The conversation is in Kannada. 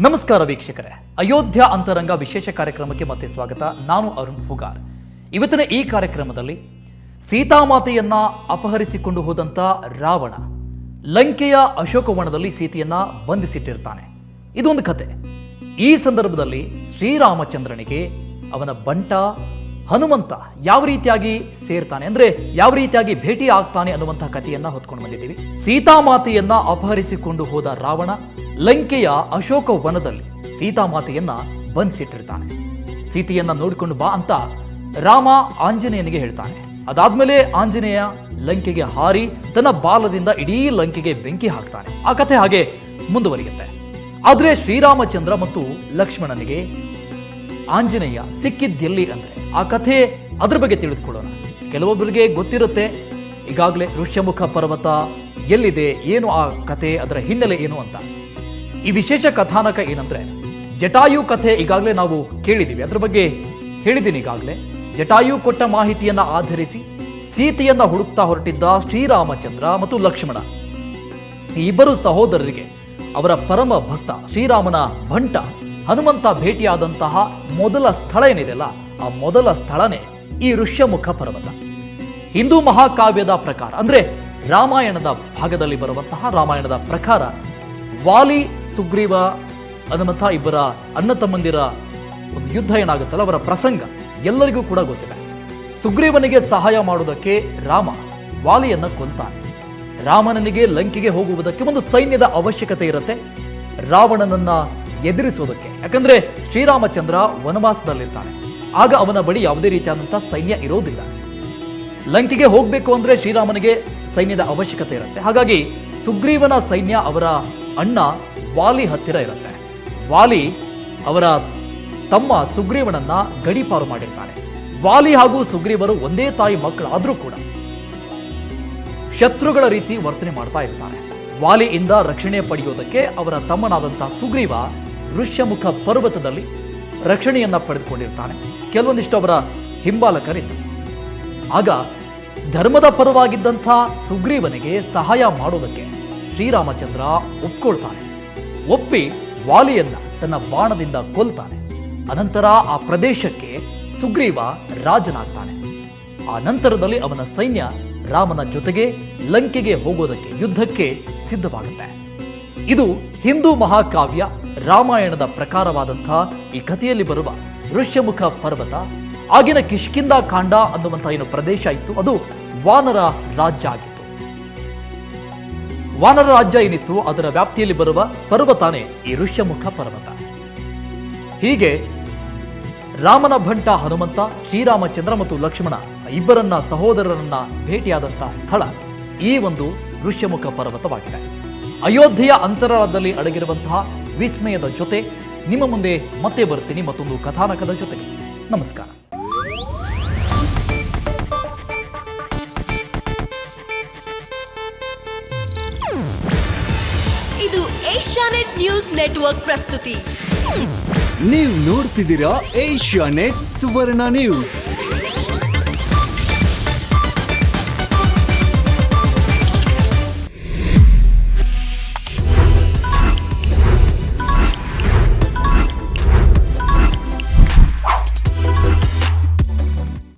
ನಮಸ್ಕಾರ ವೀಕ್ಷಕರೇ, ಅಯೋಧ್ಯ ಅಂತರಂಗ ವಿಶೇಷ ಕಾರ್ಯಕ್ರಮಕ್ಕೆ ಮತ್ತೆ ಸ್ವಾಗತ. ನಾನು ಅರುಣ್ ಪುಗಾರ್. ಇವತ್ತಿನ ಈ ಕಾರ್ಯಕ್ರಮದಲ್ಲಿ ಸೀತಾಮಾತೆಯನ್ನ ಅಪಹರಿಸಿಕೊಂಡು ಹೋದಂತ ರಾವಣ ಲಂಕೆಯ ಅಶೋಕವನದಲ್ಲಿ ಸೀತೆಯನ್ನ ಬಂಧಿಸಿಟ್ಟಿರ್ತಾನೆ. ಇದೊಂದು ಕತೆ. ಈ ಸಂದರ್ಭದಲ್ಲಿ ಶ್ರೀರಾಮಚಂದ್ರನಿಗೆ ಅವನ ಬಂಟ ಹನುಮಂತ ಯಾವ ರೀತಿಯಾಗಿ ಸೇರ್ತಾನೆ, ಅಂದ್ರೆ ಯಾವ ರೀತಿಯಾಗಿ ಭೇಟಿ ಆಗ್ತಾನೆ ಅನ್ನುವಂತಹ ಕಥೆಯನ್ನ ಹೊತ್ಕೊಂಡು ಬಂದಿದ್ದೀವಿ. ಸೀತಾಮಾತೆಯನ್ನ ಅಪಹರಿಸಿಕೊಂಡು ಹೋದ ರಾವಣ ಲಂಕೆಯ ಅಶೋಕ ವನದಲ್ಲಿ ಸೀತಾಮಾತೆಯನ್ನ ಬಂಧಿಸಿಟ್ಟಿರ್ತಾನೆ. ಸೀತೆಯನ್ನ ನೋಡಿಕೊಂಡು ಬಾ ಅಂತ ರಾಮ ಆಂಜನೇಯನಿಗೆ ಹೇಳ್ತಾನೆ. ಅದಾದ್ಮೇಲೆ ಆಂಜನೇಯ ಲಂಕೆಗೆ ಹಾರಿ ತನ್ನ ಬಾಲದಿಂದ ಇಡೀ ಲಂಕೆಗೆ ಬೆಂಕಿ ಹಾಕ್ತಾನೆ. ಆ ಕಥೆ ಹಾಗೆ ಮುಂದುವರಿಯುತ್ತೆ. ಆದ್ರೆ ಶ್ರೀರಾಮಚಂದ್ರ ಮತ್ತು ಲಕ್ಷ್ಮಣನಿಗೆ ಆಂಜನೇಯ ಸಿಕ್ಕಿದ್ದೆಲ್ಲಿ ಅಂದ್ರೆ ಆ ಕಥೆ ಅದ್ರ ಬಗ್ಗೆ ತಿಳಿದುಕೊಳ್ಳೋಣ. ಕೆಲವೊಬ್ಬರಿಗೆ ಗೊತ್ತಿರುತ್ತೆ, ಈಗಾಗಲೇ ಋಷ್ಯಮುಖ ಪರ್ವತ ಎಲ್ಲಿದೆ, ಏನು ಆ ಕಥೆ, ಅದರ ಹಿನ್ನೆಲೆ ಏನು ಅಂತ. ಈ ವಿಶೇಷ ಕಥಾನಕ ಏನಂದ್ರೆ ಜಟಾಯು ಕಥೆ ಈಗಾಗಲೇ ನಾವು ಕೇಳಿದ್ದೀವಿ, ಅದ್ರ ಬಗ್ಗೆ ಹೇಳಿದ್ದೀನಿ ಈಗಾಗಲೇ. ಜಟಾಯು ಕೊಟ್ಟ ಮಾಹಿತಿಯನ್ನ ಆಧರಿಸಿ ಸೀತೆಯನ್ನ ಹುಡುಕ್ತಾ ಹೊರಟಿದ್ದ ಶ್ರೀರಾಮಚಂದ್ರ ಮತ್ತು ಲಕ್ಷ್ಮಣ ಈ ಇಬ್ಬರು ಸಹೋದರರಿಗೆ ಅವರ ಪರಮ ಭಕ್ತ ಶ್ರೀರಾಮನ ಭಂಟ ಹನುಮಂತ ಭೇಟಿಯಾದಂತಹ ಮೊದಲ ಸ್ಥಳ ಏನಿದೆಯಲ್ಲ, ಆ ಮೊದಲ ಸ್ಥಳನೇ ಈ ಋಷ್ಯಮುಖ ಪರ್ವತ. ಹಿಂದೂ ಮಹಾಕಾವ್ಯದ ಪ್ರಕಾರ, ಅಂದ್ರೆ ರಾಮಾಯಣದ ಭಾಗದಲ್ಲಿ ಬರುವಂತಹ ರಾಮಾಯಣದ ಪ್ರಕಾರ, ವಾಲಿ ಸುಗ್ರೀವ ಹನುಮಂತ ಇಬ್ಬರ ಅಣ್ಣ ತಮ್ಮಂದಿರ ಒಂದು ಯುದ್ಧ ಏನಾಗುತ್ತಲ್ಲ, ಅವರ ಪ್ರಸಂಗ ಎಲ್ಲರಿಗೂ ಕೂಡ ಗೊತ್ತಿದೆ. ಸುಗ್ರೀವನಿಗೆ ಸಹಾಯ ಮಾಡುವುದಕ್ಕೆ ರಾಮ ವಾಲಿಯನ್ನ ಕೊಲ್ತಾನೆ. ರಾಮನಿಗೆ ಲಂಕೆಗೆ ಹೋಗುವುದಕ್ಕೆ ಒಂದು ಸೈನ್ಯದ ಅವಶ್ಯಕತೆ ಇರುತ್ತೆ, ರಾವಣನನ್ನ ಎದುರಿಸುವುದಕ್ಕೆ. ಯಾಕಂದ್ರೆ ಶ್ರೀರಾಮಚಂದ್ರ ವನವಾಸದಲ್ಲಿರ್ತಾನೆ, ಆಗ ಅವನ ಬಳಿ ಯಾವುದೇ ರೀತಿಯಾದಂತಹ ಸೈನ್ಯ ಇರೋದಿಲ್ಲ. ಲಂಕೆಗೆ ಹೋಗಬೇಕು ಅಂದ್ರೆ ಶ್ರೀರಾಮನಿಗೆ ಸೈನ್ಯದ ಅವಶ್ಯಕತೆ ಇರುತ್ತೆ. ಹಾಗಾಗಿ ಸುಗ್ರೀವನ ಸೈನ್ಯ ಅವರ ಅಣ್ಣ ವಾಲಿ ಹತ್ತಿರ ಇರುತ್ತೆ. ವಾಲಿ ಅವರ ತಮ್ಮ ಸುಗ್ರೀವನನ್ನ ಗಡೀಪಾರು ಮಾಡಿರ್ತಾನೆ. ವಾಲಿ ಹಾಗೂ ಸುಗ್ರೀವರು ಒಂದೇ ತಾಯಿ ಮಕ್ಕಳಾದ್ರೂ ಕೂಡ ಶತ್ರುಗಳ ರೀತಿ ವರ್ತನೆ ಮಾಡ್ತಾ ಇರ್ತಾನೆ. ವಾಲಿಯಿಂದ ರಕ್ಷಣೆ ಪಡೆಯುವುದಕ್ಕೆ ಅವರ ತಮ್ಮನಾದಂತಹ ಸುಗ್ರೀವ ಋಷ್ಯಮುಖ ಪರ್ವತದಲ್ಲಿ ರಕ್ಷಣೆಯನ್ನ ಪಡೆದುಕೊಂಡಿರ್ತಾನೆ. ಕೆಲವೊಂದಿಷ್ಟು ಅವರ ಹಿಂಬಾಲಕರಿಂದ. ಆಗ ಧರ್ಮದ ಪರವಾಗಿದ್ದಂಥ ಸುಗ್ರೀವನಿಗೆ ಸಹಾಯ ಮಾಡೋದಕ್ಕೆ ಶ್ರೀರಾಮಚಂದ್ರ ಒಪ್ಕೊಳ್ತಾನೆ. ಒಪ್ಪಿ ವಾಲಿಯನ್ನ ತನ್ನ ಬಾಣದಿಂದ ಕೊಲ್ತಾನೆ. ಅನಂತರ ಆ ಪ್ರದೇಶಕ್ಕೆ ಸುಗ್ರೀವ ರಾಜನಾಗ್ತಾನೆ. ಆ ನಂತರದಲ್ಲಿ ಅವನ ಸೈನ್ಯ ರಾಮನ ಜೊತೆಗೆ ಲಂಕೆಗೆ ಹೋಗೋದಕ್ಕೆ, ಯುದ್ಧಕ್ಕೆ ಸಿದ್ಧವಾಗುತ್ತೆ. ಇದು ಹಿಂದೂ ಮಹಾಕಾವ್ಯ ರಾಮಾಯಣದ ಪ್ರಕಾರವಾದಂತಹ ಈ ಕಥೆಯಲ್ಲಿ ಬರುವ ಋಷ್ಯಮುಖ ಪರ್ವತ. ಆಗಿನ ಕಿಷ್ಕಿಂಧ ಕಾಂಡ ಅನ್ನುವಂತಹ ಏನು ಪ್ರದೇಶ ಇತ್ತು, ಅದು ವಾನರ ರಾಜ್ಯ ಆಗಿತ್ತು. ವಾನರ ರಾಜ್ಯ ಏನಿತ್ತು, ಅದರ ವ್ಯಾಪ್ತಿಯಲ್ಲಿ ಬರುವ ಪರ್ವತನೇ ಈ ಋಷ್ಯಮುಖ ಪರ್ವತ. ಹೀಗೆ ರಾಮನ ಭಂಟ ಹನುಮಂತ, ಶ್ರೀರಾಮಚಂದ್ರ ಮತ್ತು ಲಕ್ಷ್ಮಣ ಇಬ್ಬರನ್ನ ಸಹೋದರರನ್ನ ಭೇಟಿಯಾದಂತಹ ಸ್ಥಳ ಈ ಒಂದು ಋಷ್ಯಮುಖ ಪರ್ವತವಾಗಿದೆ. ಅಯೋಧ್ಯೆಯ ಅಂತರಾಳದಲ್ಲಿ ಅಡಗಿರುವಂತಹ ವಿಸ್ಮಯದ ಜೊತೆ ನಿಮ್ಮ ಮುಂದೆ ಮತ್ತೆ ಬರ್ತೀನಿ ಮತ್ತೊಂದು ಕಥಾನಕದ ಜೊತೆಗೆ. ನಮಸ್ಕಾರ. ಇದು ಏಷ್ಯಾನೆಟ್ ನ್ಯೂಸ್ ನೆಟ್ವರ್ಕ್ ಪ್ರಸ್ತುತಿ. ನೀವು ನೋಡ್ತಿದ್ದೀರಾ ಏಷ್ಯಾನೆಟ್ ಸುವರ್ಣ ನ್ಯೂಸ್.